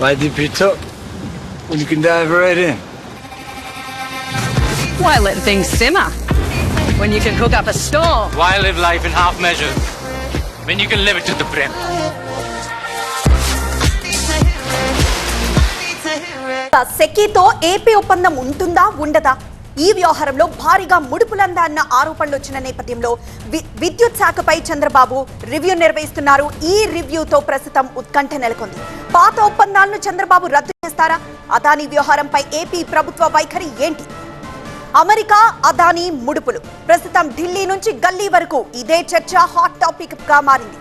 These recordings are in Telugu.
Why deep it up when you can dive right in? Why let things simmer when you can cook up a storm? Why live life in half measures when you can live it to the brim? సెకీతో ఏపీ ఒప్పందం ఉంటుందా ఉండదా? ఈ వ్యవహారంలో భారీగా ముడుపులందా అన్న ఆరోపణలు వచ్చిన నేపథ్యంలో విద్యుత్ శాఖపై చంద్రబాబు రివ్యూ నిర్వహిస్తున్నారు. ఈ రివ్యూతో ప్రస్తుతం ఉత్కంఠ నెలకొంది. పాత ఒప్పందాలను చంద్రబాబు రద్దు చేస్తారా? అదానీ వ్యవహారంపై ఏపీ ప్రభుత్వ వైఖరి ఏంటి? అమెరికా అదానీ ముడుపులు ప్రస్తుతం ఢిల్లీ నుంచి గల్లీ వరకు ఇదే చర్చ హాట్ టాపిక్ గా మారింది.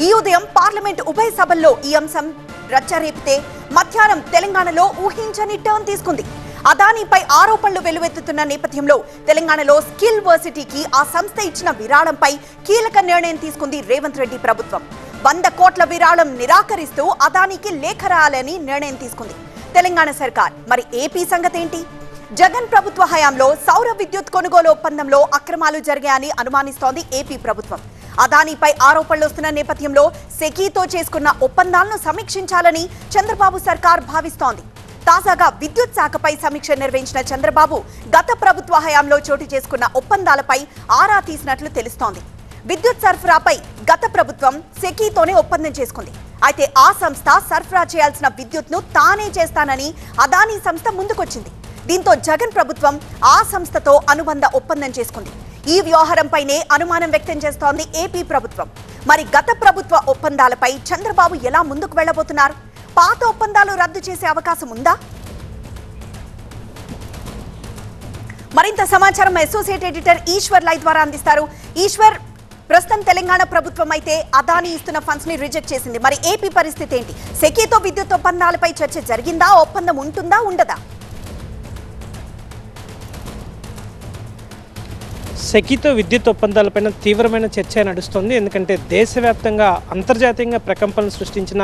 ఈ ఉదయం పార్లమెంట్ ఉభయ సభల్లో ఈ అంశం రచ్చరేపితే మధ్యాహ్నం తెలంగాణలో ఊహించని టర్న్ తీసుకుంది. అదానీపై ఆరోపణలు వెలువెత్తుతున్న నేపథ్యంలో తెలంగాణలో స్కిల్ వర్సిటీకి ఆ సంస్థ ఇచ్చిన విరాళంపై కీలక నిర్ణయం తీసుకుంది రేవంత్ రెడ్డి ప్రభుత్వం. 100 కోట్ల విరాళం నిరాకరిస్తూ అదానీకి లేఖ రాయాలని నిర్ణయం తీసుకుంది తెలంగాణ సర్కార్. మరి ఏపీ సంగతి ఏంటి? జగన్ ప్రభుత్వ హయాంలో సౌర విద్యుత్ కొనుగోలు ఒప్పందంలో అక్రమాలు జరిగాయని అనుమానిస్తోంది ఏపీ ప్రభుత్వం. అదానీపై ఆరోపణలు వస్తున్న నేపథ్యంలో సెకీతో చేసుకున్న ఒప్పందాలను సమీక్షించాలని చంద్రబాబు సర్కార్ భావిస్తోంది. తాజాగా విద్యుత్ శాఖపై సమీక్ష నిర్వహించిన చంద్రబాబు గత ప్రభుత్వ హయాంలో చోటు చేసుకున్న ఒప్పందాలపై ఆరా తీసినట్లు తెలుస్తోంది. విద్యుత్ సరఫరాపై గత ప్రభుత్వం సెకీతోనే ఒప్పందం చేసుకుంది. అయితే ఆ సంస్థ సరఫరా చేయాల్సిన విద్యుత్ను తానే చేస్తానని అదానీ సంస్థ ముందుకొచ్చింది. దీంతో జగన్ ప్రభుత్వం ఆ సంస్థతో అనుబంధ ఒప్పందం చేసుకుంది. ఈ వ్యవహారంపైనే అనుమానం వ్యక్తం చేస్తోంది ఏపీ ప్రభుత్వం. మరి గత ప్రభుత్వ ఒప్పందాలపై చంద్రబాబు ఎలా ముందుకు వెళ్లబోతున్నారు? పాత ఒప్పందాలు రద్దు చేసే అవకాశం ఉందా? మరింత సమాచారం అసోసియేట్ ఎడిటర్ ఈశ్వర్ లై ద్వారా అందిస్తారు. ఈశ్వర్, ప్రస్తుతం తెలంగాణ ప్రభుత్వం అయితే అదానీ ఇస్తున్న ఫండ్స్ ని రిజెక్ట్ చేసింది. మరి ఏపీ పరిస్థితి ఏంటి? సెకీతో విద్యుత్ ఒప్పందాలపై చర్చ జరిగిందా? ఒప్పందం ఉంటుందా ఉండదా? సెకీతో విద్యుత్ ఒప్పందాలపైన తీవ్రమైన చర్చ నడుస్తోంది. ఎందుకంటే దేశవ్యాప్తంగా అంతర్జాతీయంగా ప్రకంపనలు సృష్టించిన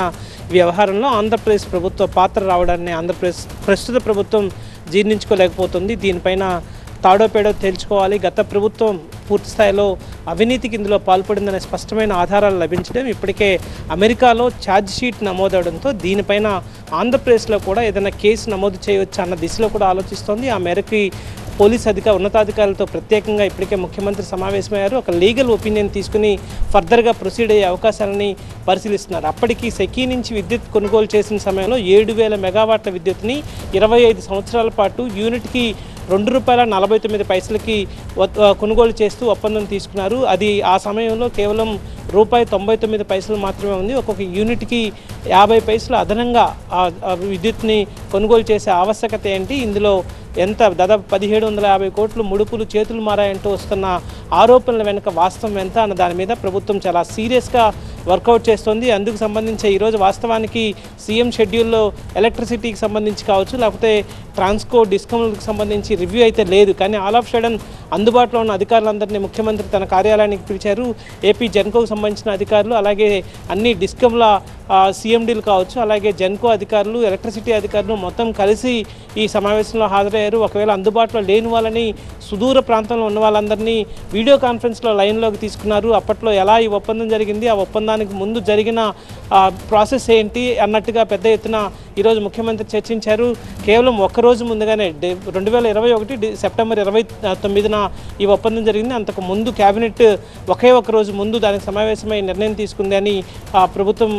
వ్యవహారంలో ఆంధ్రప్రదేశ్ ప్రభుత్వ పాత్ర రావడాన్ని ఆంధ్రప్రదేశ్ ప్రస్తుత ప్రభుత్వం జీర్ణించుకోలేకపోతుంది. దీనిపైన తాడోపేడో తేల్చుకోవాలి. గత ప్రభుత్వం పూర్తి స్థాయిలో అవినీతికి ఇందులో పాల్పడిందనే స్పష్టమైన ఆధారాలు లభించడం, ఇప్పటికే అమెరికాలో ఛార్జ్ షీట్ నమోదవడంతో దీనిపైన ఆంధ్రప్రదేశ్లో కూడా ఏదైనా కేసు నమోదు చేయవచ్చు అన్న దిశలో కూడా ఆలోచిస్తోంది. ఆ మేరకు పోలీస్ ఉన్నతాధికారులతో ప్రత్యేకంగా ఇప్పటికే ముఖ్యమంత్రి సమావేశమయ్యారు. ఒక లీగల్ ఒపీనియన్ తీసుకుని ఫర్దర్గా ప్రొసీడ్ అయ్యే అవకాశాలని పరిశీలిస్తున్నారు. అప్పటికి సెకీ నుంచి విద్యుత్ కొనుగోలు చేసిన సమయంలో 7,000 మెగావాట్ల విద్యుత్ని 25 సంవత్సరాల పాటు యూనిట్కి ₹2.49 కొనుగోలు చేస్తూ ఒప్పందం తీసుకున్నారు. అది ఆ సమయంలో కేవలం ₹1.99 మాత్రమే ఉంది. ఒక్కొక్క యూనిట్కి 50 పైసలు అదనంగా విద్యుత్ని కొనుగోలు చేసే ఆవశ్యకత ఏంటి? ఇందులో ఎంత దాదాపు 1750 కోట్లు ముడుపులు చేతులు మారాయంటూ వస్తున్న ఆరోపణల వెనుక వాస్తవం ఎంత అన్న దాని మీద ప్రభుత్వం చాలా సీరియస్గా వర్కౌట్ చేస్తుంది. అందుకు సంబంధించి ఈరోజు వాస్తవానికి సీఎం షెడ్యూల్లో ఎలక్ట్రిసిటీకి సంబంధించి కావచ్చు, లేకపోతే ట్రాన్స్కో డిస్కమ్లకు సంబంధించి రివ్యూ అయితే లేదు. కానీ ఆల్ ఆఫ్ సడన్ అందుబాటులో ఉన్న అధికారులందరినీ ముఖ్యమంత్రి తన కార్యాలయానికి పిలిచారు. ఏపీ జెన్కోకు సంబంధించిన అధికారులు, అలాగే అన్ని డిస్కమ్ల సీఎండీలు కావచ్చు, అలాగే జెన్కో అధికారులు, ఎలక్ట్రిసిటీ అధికారులు మొత్తం కలిసి ఈ సమావేశంలో హాజరయ్యారు. ఒకవేళ అందుబాటులో లేని వాళ్ళని, సుదూర ప్రాంతంలో ఉన్న వాళ్ళందరినీ వీడియో కాన్ఫరెన్స్లో లైన్లోకి తీసుకున్నారు. అప్పట్లో ఎలా ఈ ఒప్పందం జరిగింది, ఆ ఒప్పందానికి ముందు జరిగిన ప్రాసెస్ ఏంటి అన్నట్టుగా పెద్ద ఎత్తున ఈరోజు ముఖ్యమంత్రి చర్చించారు. కేవలం ఒక్కరోజు ముందుగానే 2021 సెప్టెంబర్ 29న ఈ ఒప్పందం జరిగింది. అంతకు ముందు క్యాబినెట్ ఒకే ఒక రోజు ముందు దానికి సమావేశమై నిర్ణయం తీసుకుంది అని ప్రభుత్వం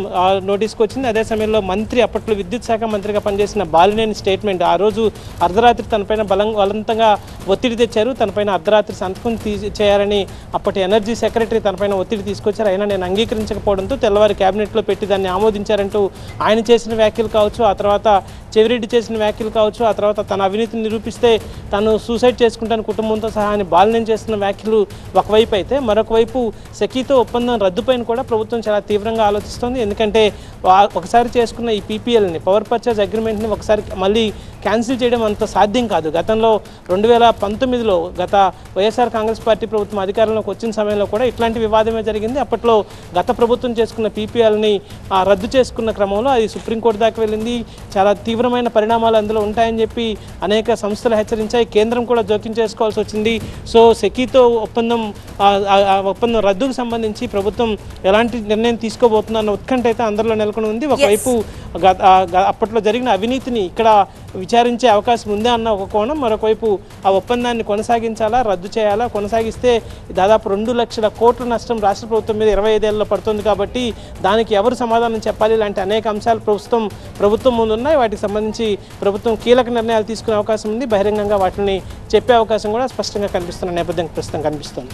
నోటీస్కి వచ్చింది. అదే సమయంలో మంత్రి, అప్పట్లో విద్యుత్ శాఖ మంత్రిగా పనిచేసిన బాలినేని స్టేట్మెంట్, ఆ రోజు అర్ధరాత్రి తనపైన బలవంతంగా ఒత్తిడి తెచ్చారు. తనపైన అర్ధరాత్రి సంతకం చేయాలని అప్పటి ఎనర్జీ సెక్రటరీ తనపైన ఒత్తిడి తీసుకొచ్చారు. అయినా నేను అంగీకరించకపోవడంతో తెల్లవారి క్యాబినెట్లో పెట్టి దాన్ని ఆమోదించారంటూ ఆయన చేసిన వ్యాఖ్యలు కావచ్చు, ఆ తర్వాత చెవిరెడ్డి చేసిన వ్యాఖ్యలు కావచ్చు, ఆ తర్వాత తన అవినీతిని నిరూపిస్తే తను సూసైడ్ చేసుకుంటాను కుటుంబంతో సహా అని బాలినేని చేసిన వ్యాఖ్యలు ఒకవైపు అయితే, మరొక వైపు సెకీతో ఒప్పందం రద్దుపైన కూడా ప్రభుత్వం చాలా తీవ్రంగా ఆలోచిస్తోంది. ఎందుకంటే ఒకసారి చేసుకున్న ఈ పీపీఎల్ని, పవర్ పర్చేజ్ అగ్రిమెంట్ని ఒకసారి మళ్ళీ క్యాన్సిల్ చేయడం అంత సాధ్యం కాదు. గతంలో 2019లో గత వైఎస్ఆర్ కాంగ్రెస్ పార్టీ ప్రభుత్వం అధికారంలోకి వచ్చిన సమయంలో కూడా ఇట్లాంటి వివాదమే జరిగింది. అప్పట్లో గత ప్రభుత్వం చేసుకున్న పీపీఎల్ని రద్దు చేసుకున్న క్రమంలో అది సుప్రీంకోర్టు దాకా వెళ్ళింది. చాలా తీవ్రమైన పరిణామాలు అందులో ఉంటాయని చెప్పి అనేక సంస్థలు హెచ్చరించాయి. కేంద్రం కూడా జోక్యం చేసుకోవాల్సి వచ్చింది. సో సెకీతో ఒప్పందం రద్దుకు సంబంధించి ప్రభుత్వం ఎలాంటి నిర్ణయం తీసుకోబోతుందన్న ఉత్కంఠ అయితే అందరిలో నెలకొని ఉంది. ఒకవైపు అప్పట్లో జరిగిన అవినీతిని ఇక్కడ విచారించే అవకాశం ఉందే అన్న ఒక కోణం, మరొకవైపు ఆ ఒప్పందాన్ని కొనసాగించాలా, రద్దు చేయాలా, కొనసాగిస్తే దాదాపు 2 లక్షల కోట్ల నష్టం రాష్ట్ర ప్రభుత్వం మీద 25 ఏళ్ళలో పడుతుంది. కాబట్టి దానికి ఎవరు సమాధానం చెప్పాలి, ఇలాంటి అనేక అంశాలు ప్రభుత్వం ముందున్నాయి. వాటికి సంబంధించి ప్రభుత్వం కీలక నిర్ణయాలు తీసుకునే అవకాశం ఉంది. బహిరంగంగా వాటిని చెప్పే అవకాశం కూడా స్పష్టంగా కనిపిస్తున్న నేపథ్యం ప్రస్తుతం కనిపిస్తుంది.